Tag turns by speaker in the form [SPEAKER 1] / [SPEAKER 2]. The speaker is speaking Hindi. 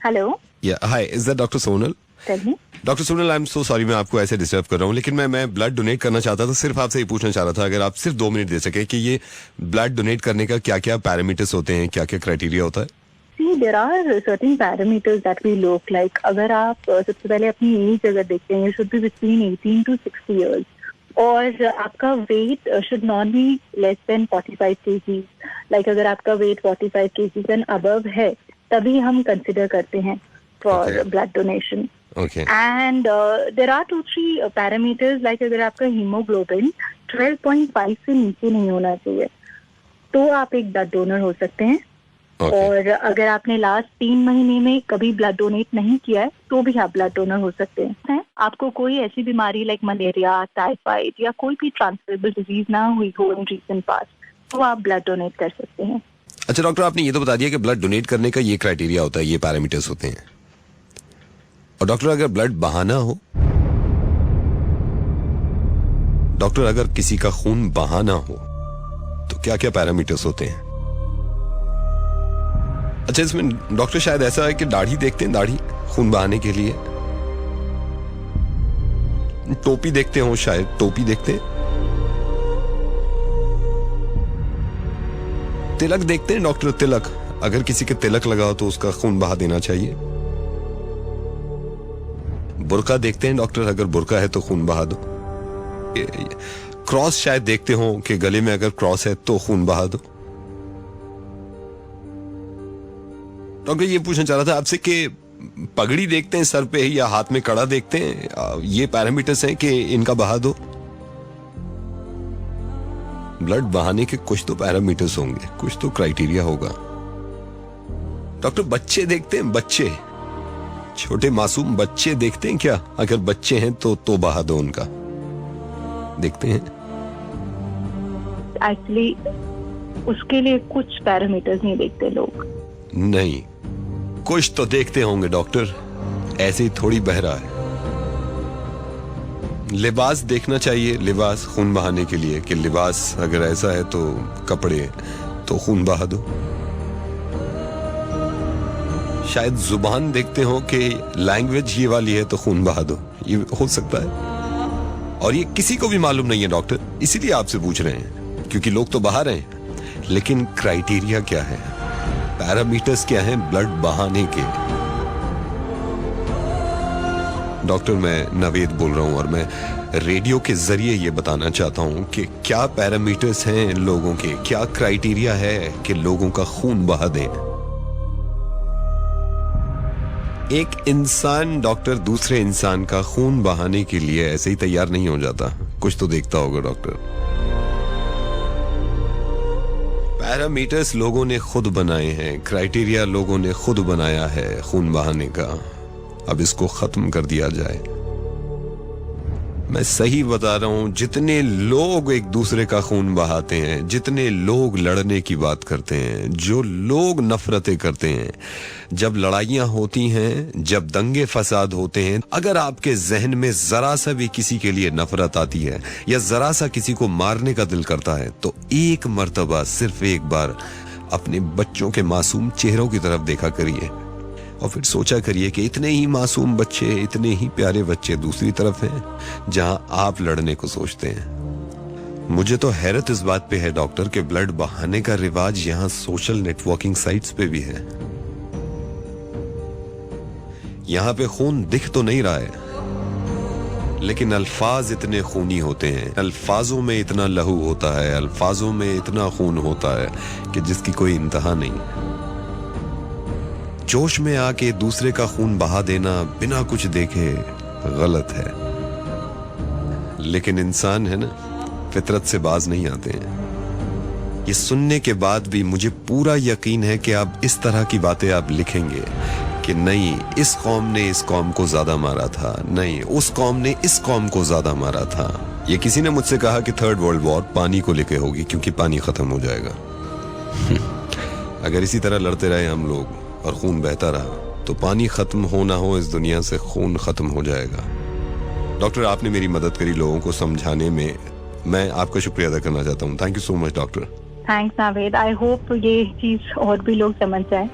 [SPEAKER 1] Hello.
[SPEAKER 2] Hi, is that doctor Sonal?
[SPEAKER 1] Tell me.
[SPEAKER 2] Doctor Sonal, I am so sorry मैं आपको ऐसे डिस्टर्ब कर रहा हूँ, लेकिन मैं ब्लड डोनेट करना चाहता था। सिर्फ आपसे ये पूछना चाह रहा था, अगर आप सिर्फ 2 मिनट दे सके, कि ये ब्लड डोनेट करने का क्या क्या पैरामीटर्स होते हैं, क्या क्या क्राइटेरिया होता है?
[SPEAKER 1] See, there are certain parameters that we look like. अगर आप सबसे पहले अपनी एज अगर देखते हैं, you should be between 18 to 60 years. और आपका wait should not be less than 45 kg. Like अगर आपका वेट 45 kg and above है, तभी हम कंसिडर करते हैं for blood donation.
[SPEAKER 2] Okay.
[SPEAKER 1] And there are 2-3 parameters like अगर आपका हीमोग्लोबिन 12.5 से नीचे नहीं होना चाहिए, तो आप एक ब्लड डोनर हो सकते हैं. और अगर आपने लास्ट 3 महीने में कभी ब्लड डोनेट नहीं किया है, तो भी आप ब्लड डोनर हो सकते हैं. आपको कोई ऐसी बीमारी लाइक मलेरिया, टाइफाइड या कोई भी ट्रांसमिटेबल डिजीज ना हुई हो इन रीसेंट पास्ट, तो आप ब्लड डोनेट कर सकते हैं.
[SPEAKER 2] अच्छा डॉक्टर, आपने ये तो बता दिया कि ब्लड डोनेट करने का ये क्राइटेरिया होता है, ये पैरामीटर्स होते हैं. और डॉक्टर, अगर ब्लड बहाना हो, डॉक्टर अगर किसी का खून बहाना हो, तो क्या क्या पैरामीटर्स होते हैं? अच्छा, इसमें डॉक्टर शायद ऐसा है कि दाढ़ी देखते हैं, दाढ़ी खून बहाने के लिए. टोपी देखते हो, शायद टोपी देखते हैं. तिलक देखते हैं डॉक्टर, तिलक अगर किसी के तिलक लगाओ तो उसका खून बहा देना चाहिए. बुर्का देखते हैं डॉक्टर, अगर बुर्का है तो खून बहा दो. क्रॉस शायद देखते हो कि गले में अगर क्रॉस है तो खून बहा दो. डॉक्टर, ये पूछना चाह रहा था आपसे कि पगड़ी देखते हैं सर पे या हाथ में कड़ा देखते हैं, ये पैरामीटर्स हैं कि इनका बहा दो. ब्लड बहाने के कुछ तो पैरामीटर्स होंगे, कुछ तो क्राइटेरिया होगा. डॉक्टर, बच्चे देखते हैं, बच्चे छोटे मासूम बच्चे देखते हैं क्या? अगर बच्चे हैं तो बहा दो उनका. देखते हैं?
[SPEAKER 1] एक्चुअली उसके लिए कुछ पैरामीटर्स नहीं देखते लोग.
[SPEAKER 2] नहीं, कुछ तो देखते होंगे डॉक्टर, ऐसे ही थोड़ी बहरा है. लिबास देखना चाहिए, लिबास खून बहाने के लिए, कि लिबास अगर ऐसा है तो कपड़े तो खून बहा दो. शायद जुबान देखते हो कि लैंग्वेज ये वाली है तो खून बहा दो, ये हो सकता है. और ये किसी को भी मालूम नहीं है डॉक्टर, इसीलिए आपसे पूछ रहे हैं, क्योंकि लोग तो बहा रहे हैं, लेकिन क्राइटेरिया क्या है, पैरामीटर्स क्या हैं ब्लड बहाने के? डॉक्टर, मैं नवेद बोल रहा हूं और मैं रेडियो के जरिए ये बताना चाहता हूं कि क्या पैरामीटर्स हैं लोगों के, क्या क्राइटेरिया है कि लोगों का खून बहा दें. एक इंसान डॉक्टर दूसरे इंसान का खून बहाने के लिए ऐसे ही तैयार नहीं हो जाता, कुछ तो देखता होगा डॉक्टर. पैरामीटर्स लोगों ने खुद बनाए हैं, क्राइटेरिया लोगों ने खुद बनाया है खून बहाने का. अब इसको खत्म कर दिया जाए. मैं सही बता रहा हूं, जितने लोग एक दूसरे का खून बहाते हैं, जितने लोग लड़ने की बात करते हैं, जो लोग नफरतें करते हैं, जब लड़ाइयां होती हैं, जब दंगे फसाद होते हैं, अगर आपके जहन में जरा सा भी किसी के लिए नफरत आती है या जरा सा किसी को मारने का दिल करता है, तो एक मर्तबा, सिर्फ एक बार अपने बच्चों के मासूम चेहरों की तरफ देखा करिए और फिर सोचा करिए कि इतने ही मासूम बच्चे, इतने ही प्यारे बच्चे दूसरी तरफ हैं जहां आप लड़ने को सोचते हैं. मुझे तो हैरत इस बात पे है डॉक्टर कि ब्लड बहाने का रिवाज यहां सोशल नेटवर्किंग साइट्स पे भी है. यहां पे खून दिख तो नहीं रहा है, लेकिन अल्फाज इतने खूनी होते हैं, अल्फाजों में इतना लहू होता है, अल्फाजों में इतना खून होता है कि जिसकी कोई इंतहा नहीं. जोश में आके दूसरे का खून बहा देना बिना कुछ देखे गलत है, लेकिन इंसान है ना, फितरत से बाज नहीं आते हैं. ये सुनने के बाद भी मुझे पूरा यकीन है कि आप इस तरह की बातें आप लिखेंगे कि नहीं, इस कौम ने इस कौम को ज्यादा मारा था, नहीं उस कौम ने इस कौम को ज्यादा मारा था. ये किसी ने मुझसे कहा कि 3rd वर्ल्ड वॉर पानी को लेके होगी, क्योंकि पानी खत्म हो जाएगा. अगर इसी तरह लड़ते रहे हम लोग और खून बहता रहा, तो पानी खत्म हो ना हो, इस दुनिया से खून खत्म हो जाएगा. डॉक्टर, आपने मेरी मदद करी लोगों को समझाने में, मैं आपका शुक्रिया अदा करना चाहता हूँ. Thank you so much doctor.
[SPEAKER 1] Thanks Naved. I hope ये चीज और भी लोग समझ जाए.